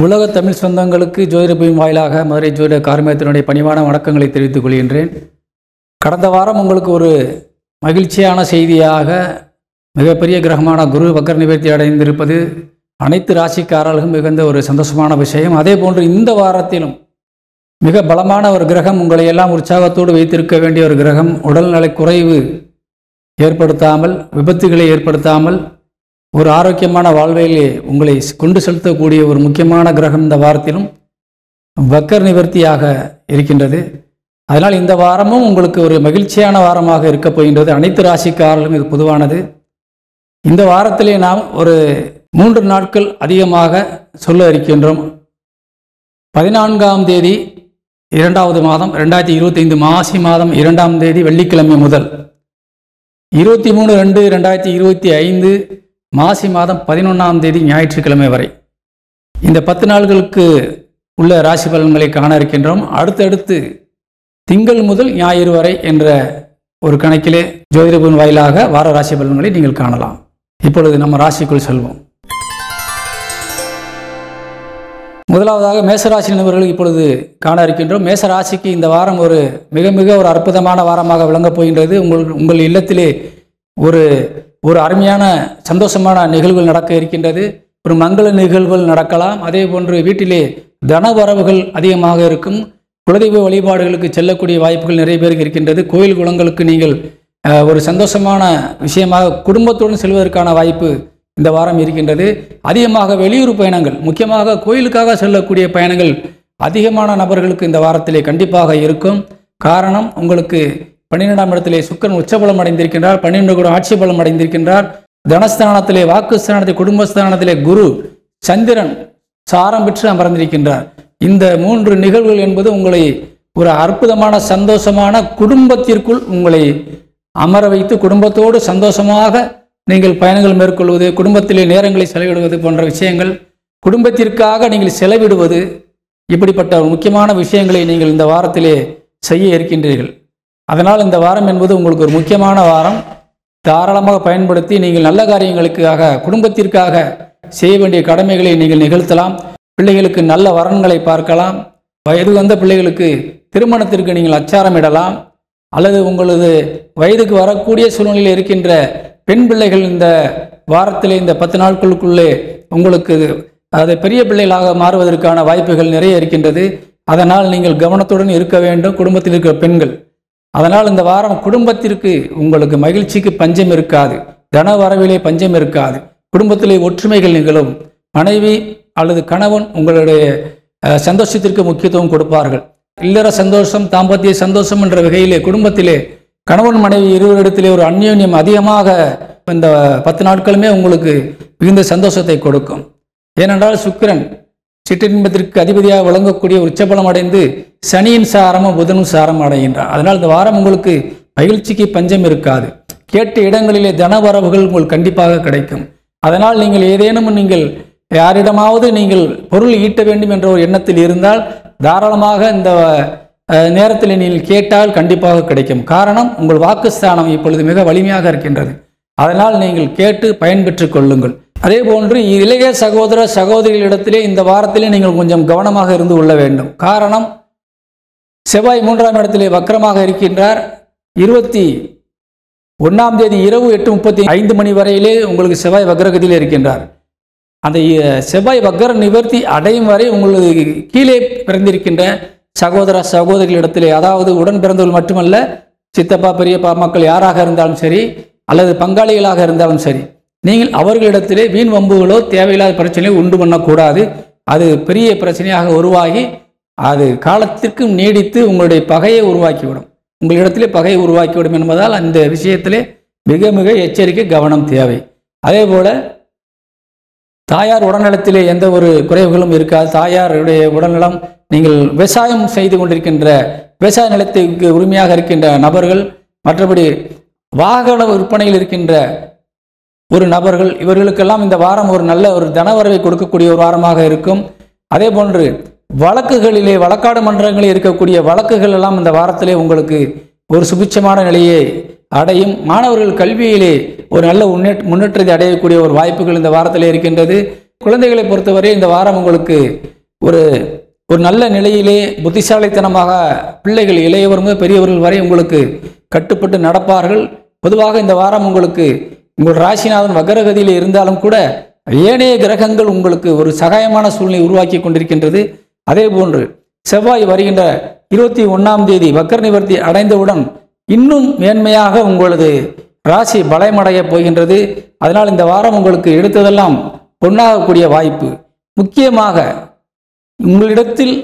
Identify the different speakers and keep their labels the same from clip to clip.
Speaker 1: உலக தமிழ் சொந்தங்களுக்கு ஜோதிடபூமி வாயிலாக மதுரை ஜோதிட கார்மேகத்தினுடைய பணிவான வணக்கங்களை தெரிவித்துக் கொள்கின்றேன். கடந்த வாரம் உங்களுக்கு ஒரு மகிழ்ச்சியான செய்தியாக மிகப்பெரிய கிரகமான குரு வக்ர நிவர்த்தி அடைந்திருப்பது அனைத்து ராசிக்காரர்களும் மிகுந்த ஒரு சந்தோஷமான விஷயம். அதே போன்று இந்த வாரத்திலும் மிக பலமான ஒரு கிரகம் உங்களை எல்லாம் உற்சாகத்தோடு வைத்திருக்க வேண்டிய ஒரு கிரகம், உடல்நலை குறைவு ஏற்படுத்தாமல், விபத்துகளை ஏற்படுத்தாமல், ஒரு ஆரோக்கியமான வாழ்விலே உங்களை கொண்டு செலுத்தக்கூடிய ஒரு முக்கியமான கிரகம் இந்த வாரத்திலும் வக்ர நிவர்த்தியாக இருக்கின்றது. அதனால் இந்த வாரமும் உங்களுக்கு ஒரு மகிழ்ச்சியான வாரமாக இருக்கப் போகின்றது. அனைத்து ராசிக்காரர்களும் இது பொதுவானது. இந்த வாரத்திலே நாம் ஒரு 3 நாட்கள் அதிகமாக சொல்ல இருக்கின்றோம். 14ஆம் தேதி 2வது மாதம் 2025 மாசி மாதம் 2ஆம் தேதி வெள்ளிக்கிழமை முதல் 23/2/2025 மாசி மாதம் 11ஆம் தேதி ஞாயிற்றுக்கிழமை வரை இந்த 10 நாட்களுக்கு உள்ள ராசி பலன்களை காண இருக்கின்றோம். அடுத்தடுத்து திங்கள் முதல் ஞாயிறு வரை என்ற ஒரு கணக்கிலே ஜோதிடபூமி வாயிலாக வார ராசி பலன்களை நீங்கள் காணலாம். இப்பொழுது நம்ம ராசிக்குள் செல்வோம். முதலாவதாக மேசராசி நண்பர்கள் இப்பொழுது காண இருக்கின்றோம். மேசராசிக்கு இந்த வாரம் ஒரு மிக மிக ஒரு அற்புதமான வாரமாக விளங்கப் போகின்றது. உங்கள் இல்லத்திலே ஒரு அருமையான சந்தோஷமான நிகழ்வுகள் நடக்க இருக்கின்றது. ஒரு மங்கள நிகழ்வுகள் நடக்கலாம். அதே போன்று வீட்டிலே தன வரவுகள் அதிகமாக இருக்கும். குலதெய்வ வழிபாடுகளுக்கு செல்லக்கூடிய வாய்ப்புகள் நிறைய பேருக்கு இருக்கின்றது. கோயில் குளங்களுக்கு நீங்கள் ஒரு சந்தோஷமான விஷயமாக குடும்பத்துடன் செல்வதற்கான வாய்ப்பு இந்த வாரம் இருக்கின்றது. அதிகமாக வெளியூர் பயணங்கள், முக்கியமாக கோயிலுக்காக செல்லக்கூடிய பயணங்கள் அதிகமான நபர்களுக்கு இந்த வாரத்திலே கண்டிப்பாக இருக்கும். காரணம், உங்களுக்கு 12ஆம் இடத்திலே சுக்கிரன் உச்சபலம் அடைந்திருக்கின்றார். 12 கூட ஆட்சி பலம் அடைந்திருக்கின்றார். தனஸ்தானத்திலே, வாக்குஸ்தானத்திலே, குடும்பஸ்தானத்திலே குரு, சந்திரன் சாரம் பெற்று அமர்ந்திருக்கின்றார். இந்த 3 நிகழ்வுகள் என்பது உங்களை ஒரு அற்புதமான சந்தோஷமான குடும்பத்திற்குள் உங்களை அமர வைத்து குடும்பத்தோடு சந்தோஷமாக நீங்கள் பயணங்கள் மேற்கொள்வது, குடும்பத்திலே நேரங்களை செலவிடுவது போன்ற விஷயங்கள், குடும்பத்திற்காக நீங்கள் செலவிடுவது, இப்படிப்பட்ட முக்கியமான விஷயங்களை நீங்கள் இந்த வாரத்திலே செய்ய இருக்கின்றீர்கள். அதனால் இந்த வாரம் என்பது உங்களுக்கு ஒரு முக்கியமான வாரம். தாராளமாக பயன்படுத்தி நீங்கள் நல்ல காரியங்களுக்காக, குடும்பத்திற்காக செய்ய வேண்டிய கடமைகளை நீங்கள் நிகழ்த்தலாம். பிள்ளைகளுக்கு நல்ல வரன்களை பார்க்கலாம். வயது வந்த பிள்ளைகளுக்கு திருமணத்திற்கு நீங்கள் அச்சாரமிடலாம். அல்லது உங்களது வயதுக்கு வரக்கூடிய சூழ்நிலையில் இருக்கின்ற பெண் பிள்ளைகள் இந்த வாரத்திலே இந்த 10 நாட்களுக்குள்ளே உங்களுக்கு அது பெரிய பிள்ளைகளாக மாறுவதற்கான வாய்ப்புகள் நிறைய இருக்கின்றது. அதனால் நீங்கள் கவனத்துடன் இருக்க வேண்டும், குடும்பத்தில் இருக்கிற பெண்கள். அதனால் இந்த வாரம் குடும்பத்திற்கு உங்களுக்கு மகிழ்ச்சிக்கு பஞ்சம் இருக்காது, தன வரவிலே பஞ்சம் இருக்காது. குடும்பத்திலே ஒற்றுமைகள் நிகழும். மனைவி அல்லது கணவன் உங்களுடைய சந்தோஷத்திற்கு முக்கியத்துவம் கொடுப்பார்கள். இல்லற சந்தோஷம், தாம்பத்திய சந்தோஷம் என்ற வகையிலே குடும்பத்திலே கணவன் மனைவி இருவரிடத்திலே ஒரு அந்யோன்யம் அதிகமாக இந்த 10 நாட்களுமே உங்களுக்கு மிகுந்த சந்தோஷத்தை கொடுக்கும். ஏனென்றால் சுக்கிரன் சிற்றின்பத்திற்கு அதிபதியாக விளங்கக்கூடிய உச்சபலம் அடைந்து சனியின் சாரமும் புதனும் சாரம் அடைகின்றார். அதனால் இந்த வாரம் உங்களுக்கு மகிழ்ச்சிக்கு பஞ்சம் இருக்காது. கேட்ட இடங்களிலே தன வரவுகள் உங்களுக்கு கண்டிப்பாக கிடைக்கும். அதனால் நீங்கள் ஏதேனும் நீங்கள் யாரிடமாவது நீங்கள் பொருள் ஈட்ட வேண்டும் என்ற ஒரு எண்ணத்தில் இருந்தால் தாராளமாக இந்த நேரத்தில் நீங்கள் கேட்டால் கண்டிப்பாக கிடைக்கும். காரணம், உங்கள் வாக்குஸ்தானம் இப்பொழுது மிக வலிமையாக இருக்கின்றது. அதனால் நீங்கள் கேட்டு பயன்பெற்று கொள்ளுங்கள். அதே போன்று இளைய சகோதர சகோதரிகளிடத்திலே இந்த வாரத்திலே நீங்கள் கொஞ்சம் கவனமாக இருந்து கொள்ள வேண்டும். காரணம், செவ்வாய் 3ஆம் இடத்திலே வக்ரமாக இருக்கின்றார். 21ஆம் தேதி இரவு 8:35 மணி வரையிலே உங்களுக்கு செவ்வாய் வக்ரகதியில் இருக்கின்றார். அந்த செவ்வாய் வக்ர நிவர்த்தி அடையும் வரை உங்களுக்கு கீழே பிறந்திருக்கின்ற சகோதர சகோதரிகளிடத்திலே, அதாவது உடன் பிறந்தவர்கள் மட்டுமல்ல, சித்தப்பா பெரியப்பா மக்கள் யாராக இருந்தாலும் சரி, அல்லது பங்காளிகளாக இருந்தாலும் சரி, நீங்கள் அவர்களிடத்திலே வீண் வம்புகளோ தேவையில்லாத பிரச்சனையோ உண்டு பண்ணக்கூடாது. அது பெரிய பிரச்சனையாக உருவாகி அது காலத்திற்கு நீடித்து உங்களுடைய பகையை உருவாக்கிவிடும். உங்களிடத்திலே பகையை உருவாக்கிவிடும் என்பதால் அந்த விஷயத்திலே மிக மிக எச்சரிக்கை, கவனம் தேவை. அதே போல தாயார் உடல்நலத்திலே எந்த ஒரு குறைவுகளும் இருக்காது. தாயாருடைய உடல்நலம், நீங்கள் விவசாயம் செய்து கொண்டிருக்கின்ற விவசாய நிலத்திற்கு உரிமையாக இருக்கின்ற நபர்கள், மற்றபடி வாகன விற்பனையில் இருக்கின்ற ஒரு நபர்கள், இவர்களுக்கெல்லாம் இந்த வாரம் ஒரு நல்ல ஒரு தனவரவை கொடுக்கக்கூடிய ஒரு வாரமாக இருக்கும். அதே போன்று வழக்குகளிலே, வழக்காடு மன்றங்களில் இருக்கக்கூடிய வழக்குகள் எல்லாம் இந்த வாரத்திலே உங்களுக்கு ஒரு சுபிட்சமான நிலையை அடையும். மாணவர்கள் கல்வியிலே ஒரு நல்ல முன்னேற்றத்தை அடையக்கூடிய ஒரு வாய்ப்புகள் இந்த வாரத்தில் இருக்கின்றது. குழந்தைகளை பொறுத்தவரை இந்த வாரம் உங்களுக்கு ஒரு ஒரு நல்ல நிலையிலே புத்திசாலித்தனமாக பிள்ளைகள் இளையவர்கள் பெரியவர்கள் வரை உங்களுக்கு கட்டுப்பட்டு நடப்பார்கள். பொதுவாக இந்த வாரம் உங்களுக்கு உங்கள் ராசிநாதன் வக்ரகதியில் இருந்தாலும் கூட ஏனைய கிரகங்கள் உங்களுக்கு ஒரு சகாயமான சூழ்நிலை உருவாக்கி கொண்டிருக்கின்றது. அதே போன்று செவ்வாய் வருகின்ற 21ஆம் தேதி வக்ர நிவர்த்தி அடைந்தவுடன் இன்னும் மேன்மையாக உங்களது ராசி பலமடைய போகின்றது. அதனால் இந்த வாரம் உங்களுக்கு எடுத்ததெல்லாம் பொன்னாகக்கூடிய வாய்ப்பு. முக்கியமாக உங்களிடத்தில்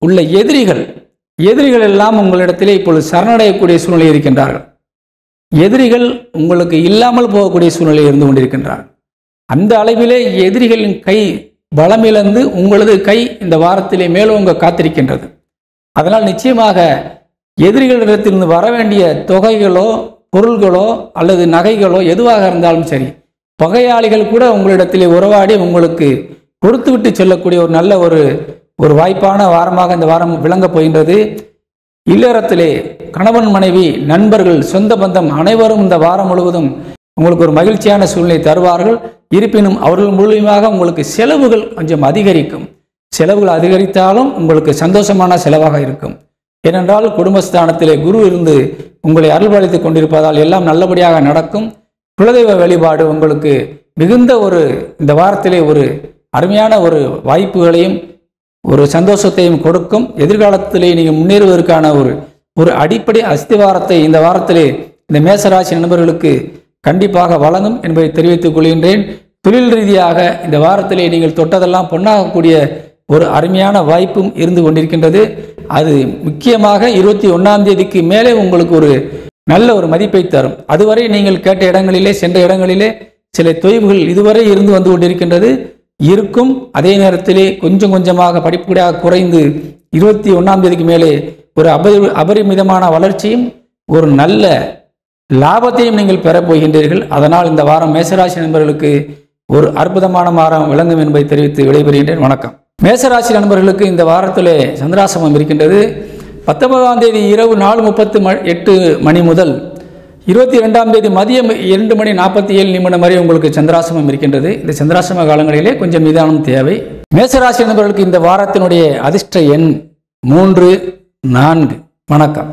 Speaker 1: உள்ள எதிரிகள் எல்லாம் உங்களிடத்திலே இப்பொழுது சரணடையக்கூடிய சூழ்நிலை இருக்கின்றார்கள். எதிரிகள் உங்களுக்கு இல்லாமல் போகக்கூடிய சூழ்நிலை இருந்து கொண்டிருக்கின்றார்கள். அந்த அளவிலே எதிரிகளின் கை பலமிழந்து உங்களது கை இந்த வாரத்திலே மேலோங்க காத்திருக்கின்றது. அதனால் நிச்சயமாக எதிரிகளிடத்திலிருந்து வர வேண்டிய தொகைகளோ பொருள்களோ அல்லது நகைகளோ எதுவாக இருந்தாலும் சரி, பகையாளிகள் கூட உங்களிடத்திலே உறவாடி உங்களுக்கு கொடுத்துவிட்டு செல்லக்கூடிய ஒரு நல்ல ஒரு வாய்ப்பான வாரமாக இந்த வாரம் விளங்கப் போகின்றது. இல்லறத்திலே கணவன் மனைவி நண்பர்கள் சொந்த பந்தம் அனைவரும் இந்த வாரம் முழுவதும் உங்களுக்கு ஒரு மகிழ்ச்சியான சூழ்நிலை தருவார்கள். இருப்பினும் அவர்கள் மூலியமாக உங்களுக்கு செலவுகள் கொஞ்சம் அதிகரிக்கும். செலவுகள் அதிகரித்தாலும் உங்களுக்கு சந்தோஷமான செலவாக இருக்கும். ஏனென்றால் குடும்பஸ்தானத்திலே குரு இருந்து உங்களை அருள்பாலித்து கொண்டிருப்பதால் எல்லாம் நல்லபடியாக நடக்கும். குலதெய்வ வழிபாடு உங்களுக்கு மிகுந்த இந்த வாரத்திலே ஒரு அருமையான ஒரு வாய்ப்புகளையும் ஒரு சந்தோஷத்தையும் கொடுக்கும். எதிர்காலத்திலே நீங்கள் முன்னேறுவதற்கான ஒரு அடிப்படை அஸ்திவாரத்தை இந்த வாரத்திலே இந்த மேசராசி நண்பர்களுக்கு கண்டிப்பாக வழங்கும் என்பதை தெரிவித்துக் கொள்கின்றேன். தொழில் ரீதியாக இந்த வாரத்திலே நீங்கள் தொட்டதெல்லாம் பொன்னாகக்கூடிய ஒரு அருமையான வாய்ப்பும் இருந்து கொண்டிருக்கின்றது. அது முக்கியமாக 21ஆம் தேதிக்கு மேலே உங்களுக்கு ஒரு நல்ல ஒரு மதிப்பை தரும். அதுவரை நீங்கள் கேட்ட இடங்களிலே சென்ற இடங்களிலே சில தொய்வுகள் இதுவரை இருந்து வந்து கொண்டிருக்கின்றது இருக்கும். அதே நேரத்திலே கொஞ்சம் கொஞ்சமாக படிப்படியாக குறைந்து 21ஆம் தேதிக்கு மேலே ஒரு அபரிமிதமான வளர்ச்சியும் ஒரு நல்ல லாபத்தையும் நீங்கள் பெறப் போகின்றீர்கள். அதனால் இந்த வாரம் மேசராசி நண்பர்களுக்கு ஒரு அற்புதமான வாரம் விளங்கும் என்பதை தெரிவித்து விடைபெறுகின்றேன். வணக்கம். மேசராசி நண்பர்களுக்கு இந்த வாரத்திலே சந்திராசிரமம் இருக்கின்றது. 19ஆம் தேதி இரவு 4:38 மணி முதல் 22ஆம் தேதி மதியம் 2:47 வரை உங்களுக்கு சந்திராசிரமம் இருக்கின்றது. இந்த சந்திராசிரம காலங்களிலே கொஞ்சம் நிதானம் தேவை. மேசராசி நண்பர்களுக்கு இந்த வாரத்தினுடைய அதிர்ஷ்ட எண் 3, 4. வணக்கம்.